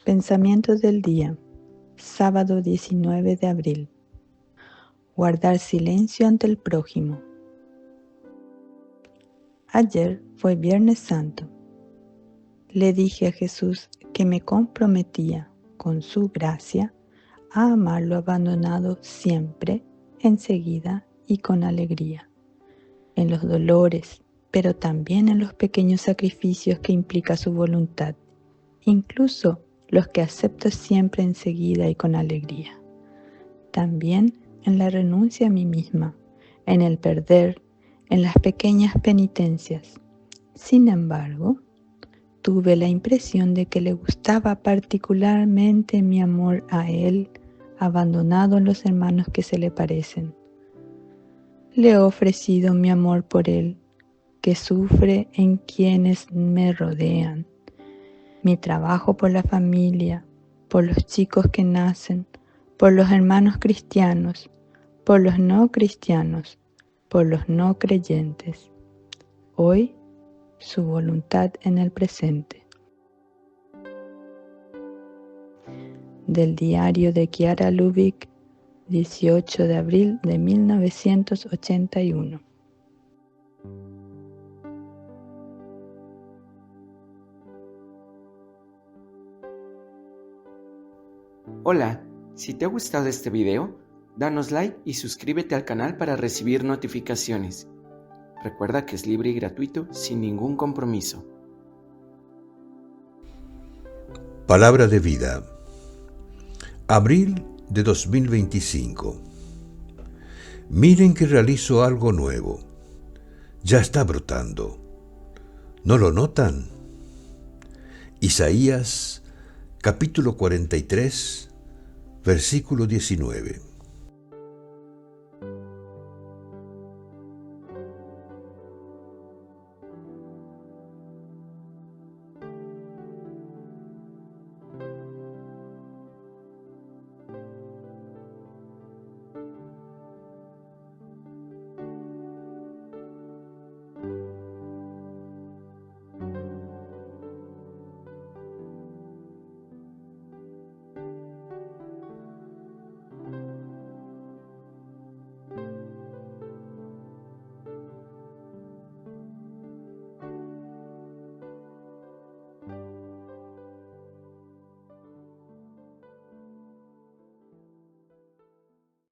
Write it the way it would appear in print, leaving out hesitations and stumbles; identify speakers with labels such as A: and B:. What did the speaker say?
A: Pensamientos del día, sábado 19 de abril. Guardar silencio ante el prójimo. Ayer fue Viernes Santo. Le dije a Jesús que me comprometía, con su gracia, a amar lo abandonado siempre, enseguida y con alegría, en los dolores, pero también en los pequeños sacrificios que implica su voluntad, incluso los que acepto siempre enseguida y con alegría. También en la renuncia a mí misma, en el perder, en las pequeñas penitencias. Sin embargo, tuve la impresión de que le gustaba particularmente mi amor a él, abandonado en los hermanos que se le parecen. Le he ofrecido mi amor por él, que sufre en quienes me rodean, mi trabajo por la familia, por los chicos que nacen, por los hermanos cristianos, por los no cristianos, por los no creyentes. Hoy, su voluntad en el presente. Del diario de Chiara Lubich, 18 de abril de 1981.
B: Hola, si te ha gustado este video, danos like y suscríbete al canal para recibir notificaciones. Recuerda que es libre y gratuito sin ningún compromiso.
C: Palabra de vida. Abril de 2025. Miren que realizo algo nuevo. Ya está brotando. ¿No lo notan? Isaías, capítulo 43, versículo 19.